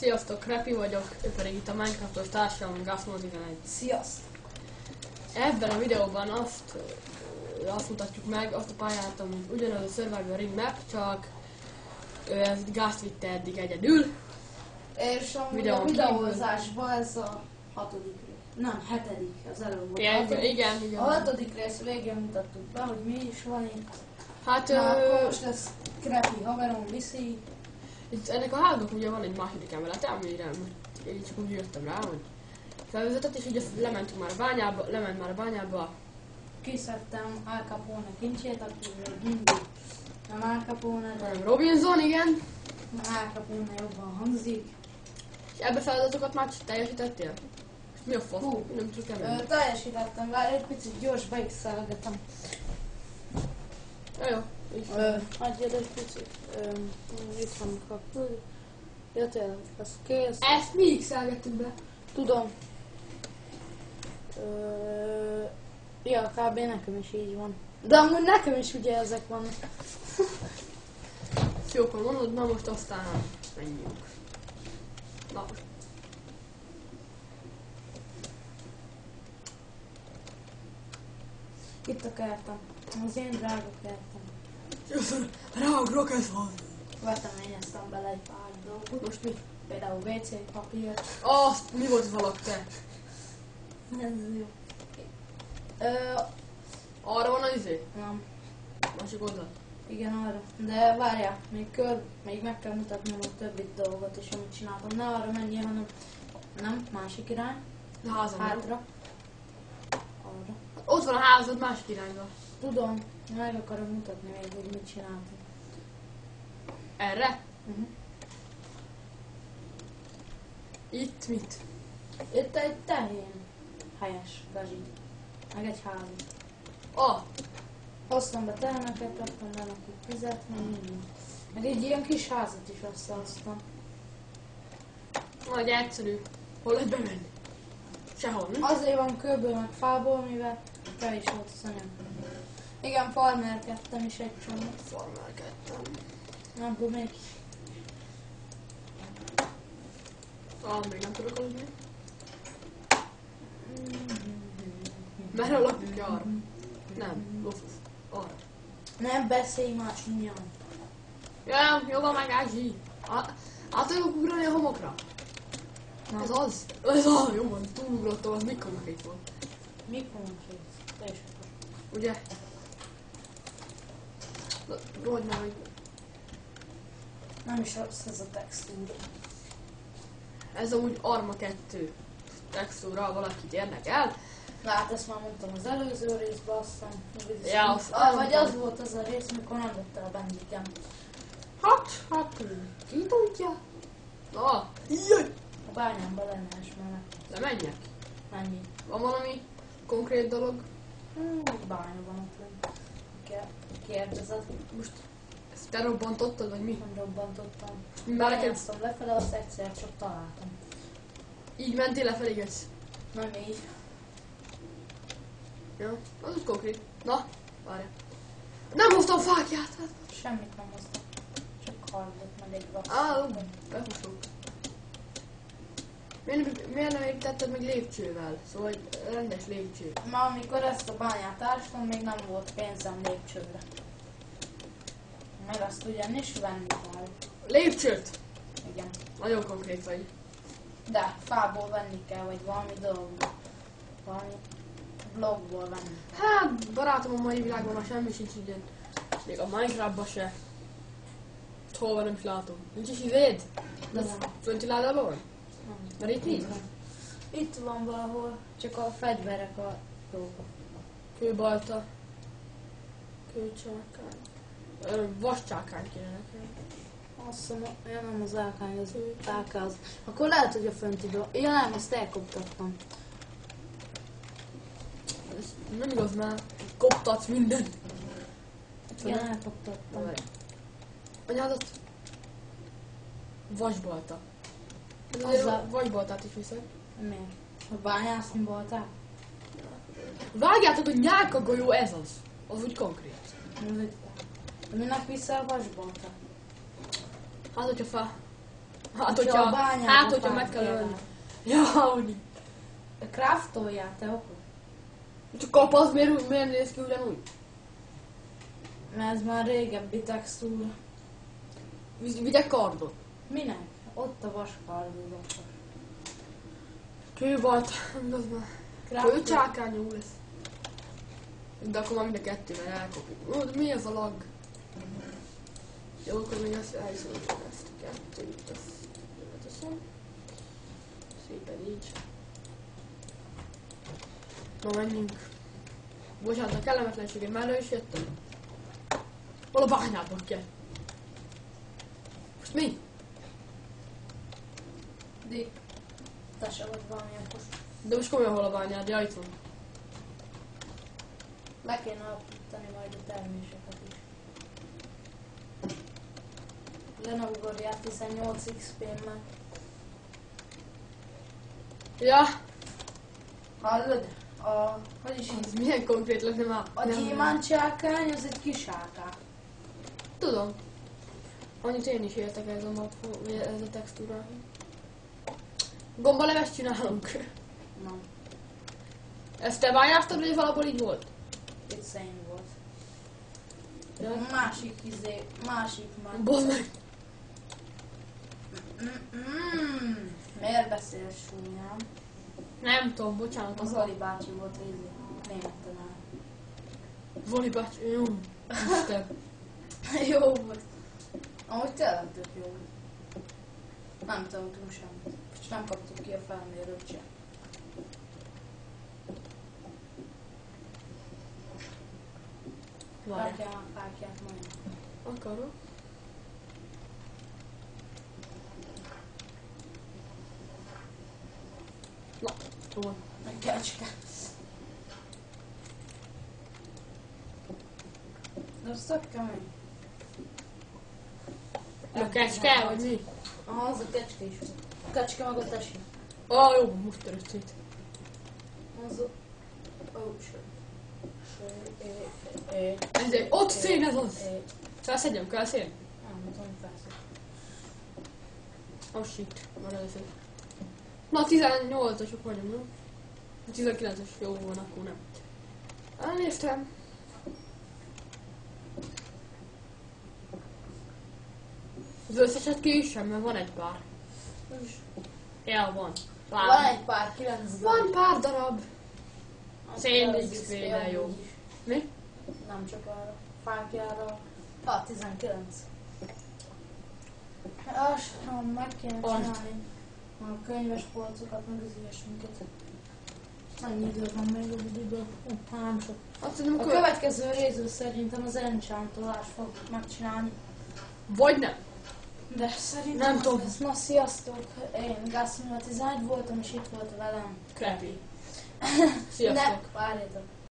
Sziasztok, Krepi vagyok, ő pedig itt a Minecraftos társam, Gasmo11. Sziasztok! Ebben a videóban azt mutatjuk meg, azt a pályát, ami ugyanaz a Survival Ring map, csak ez Gázt vitte eddig egyedül. És a videózásban ez a 6. rész. Nem, 7. az előbb volt. Igen. A 6. rész végén mutattuk be, hogy mi is van itt. Hát akkor most ez Krepi haverom viszi. Itt ennek a háznak ugye van egy második emelete, amire én csak úgy jöttem rá, hogy felvezetett, és ugye lement már a bányába. Kiszedtem Al Capone kincsét, aki még mindig nem Al Capone, de Robinson, igen. Al Capone jobban hangzik. És ebbe feladatokat már teljesítettél? Mi a fasz? Nem tudok emelni. Teljesítettem, várj egy picit gyors beixelgetem. Jó. Adjad egy picit. Itt van a kapcsolód. Jöttél, ez kész. Ezt mi x-elgettük be? Tudom. Ja, kb. Nekem is így van. De amúgy nekem is ugye ezek vannak. Jó, akkor mondod, na most aztán menjünk. Na most. Itt a kertem. Az én drága kertem. Ráugrok, ez van. Veteményeztem bele egy pár dolgot. Most mi? Például WC papír. Azt, mi volt valak te? Ez jó. Arra van az izé? Nem. Másik oldal? Igen, arra. De várjál, még meg kell mutatnom a többi dolgot is, amit csináltam. Ne arra menjél, hanem nem, másik irány. A házam. Hátra. Arra. Ott van a házad másik irányba. Tudom, meg akarom mutatni még, hogy mit csináltam. Erre? Itt mit? Itt egy tehén. Helyes, gazsi. Meg egy ház. Hoztam be teheneket, raktam be nekik vizet, meg minden. Meg egy ilyen kis házat is összehoztam. Nagy egyszerű. Hol lehet bemenni? Sehol, nem? Azért van kőből meg fából, mivel kevés volt a szanyag. Igen, farmerkedtem is egy csomót. Farmerkedtem. Abból még. Még nem tudok aludni. Merre lakunk arra? Nem, lofusz. Arra. Nem beszélj már csúnyán. Ja, jó van meg Ázsi. Át tudok ugrani a homokra? Ez az? Ez az? Jó van, túlugrottam, az mi konkrét volt? Mi konkrét? Teljesen. Ugye? Rohagy már, hogy Nem is rossz ez a textúra. ez amúgy Arma 2 textúra, valakit érdekel. Na hát ezt már mondtam az előző részben, azt hiszem. Ja, azt vagy az volt az a rész, mikor nem vette a bendikem. Hát, ki tudja? Na, jaj! A bányámban lenne esmene. Lemenjek? Mennyi? Van valami konkrét dolog? Bánya van ott, hogy kérdezed. Most ezt te robbantottad, vagy mi? Nem robbantottam. Már neked Bányáztam lefele, azt egyszer csak találtam. így mentél lefelé, ez? Nem így. Ja, az úgy konkrét. Na, várj. Nem hoztam fákját! Semmit nem hoztam. Csak kardot, meg egy vasz. Befusok. Miért nem építetted meg lépcsővel? Szóval rendes lépcső. Ma amikor ezt a bányát ástam, még nem volt pénzem lépcsőre. Meg azt ugyanis venni kell. Lépcsőt! Igen. Nagyon konkrét vagy. De fából venni kell, vagy valami dolgból. Valami blogból venni. Hát, barátom, a mai világban már semmi sincs ilyen. Még a Minecraftban se. Hol van, nem is látom. Nincs is izéd? De Nem. fönti ládában van? Nem. Mert itt nincs. Itt van valahol, csak a fegyverek a dolgok. Kőbalta. Kőcsákány. Vascsákány kéne nekem. Azt hiszem, ja, nem az álkány, az álkáz. Akkor lehet, hogy a fönti dolog. Ja nem, azt elkoptattam. Ez nem igaz már. Koptatsz mindent. Igen, elkoptattam. Anyádat? Vasbalta. Azzal- Vasbaltát is viszek. Miért? A bányászni voltál? Vágjátok, hogy nyálkagolyó ez az. Az úgy konkrét. Minek vissza a vasboltát? Hát, hogyha Hát, Hogyha a hogyha, bányába hát, hogyha meg kell fákjál. ölni. Ja, úgy. De craftoljál, te okos. Csak a kapasz miért néz ki ugyanúgy? Mert ez már régebbi textúra. Vigyek kardot. Minek? Ott a vaskardozat. Kőbalt, az már. Kőcsákányú lesz. De akkor már mind a kettővel elkopjuk. Ó, de mi ez a lag? Jó, akkor még ezt elhiszem, ezt a kettőt, azt teszem. Szépen így. Na menjünk. Bocsánat, a kellemetlenségem, már is jöttem. Hol a bányában kell? Most mi? Dick. Te se vagy valami okos. De most komolyan hol a bányád? Ja, itt van. Le kéne alapítani majd a terméseket is. Le ne ugorjál 18 XP-mmel. Ja, Hallod? Hogy is az milyen konkrét lenne már? a gyémántcsákány az egy kis áká. Tudom. Annyit én is értek ez a ez a textúra. Gombalevest csinálunk. Nem. Ezt te bányáztad, vagy valahol így volt? Itt szén volt. Ja. Másik már. Bozd meg! Miért beszélsz súlyán? Nem tudom, bocsánat. Az Ali bácsi volt német tanár. Zoli bácsi, jó. Isten. Jó volt. Ahogy tényleg tök jó volt. Nem tanultunk semmit. És nem kaptuk ki a felmérőt sem. Várjál. Fákját majd. Akarok. Na, jó. Meg kecske. De az tök kemény. A kecske, vagy mi? Aha, az a kecske is. A kecske meg a tesi. Jó, most törött szét. Az a... Ó, Ezért, ott szén ez az! Felszedjem, kell szén? Nem tudom, felszed. Oh shit, van először. Na, 18-asok vagyunk, nem? 19-es, jó van, akkor nem. Elnéztem. Az összeset ki is sem, mert van egy pár. Ja, van. Van egy pár, 9 Van pár darab. Az Szén az XP-re jó. amúgy is. Mi? Nem csak arra. Fákjára. A 19. Azt meg kéne csinálni. A könyves polcokat, meg az ilyesmiket. Mennyi idő van még a videóban? Nem sok. Azt hiszem, A következő részből szerintem az enchantolás fog megcsinálni. Vagy nem. De szerintem Nem tudom. az. Na sziasztok! Én Gászmila 11 voltam, és itt volt velem. Crappy. Sziasztok. Ne, várjátok.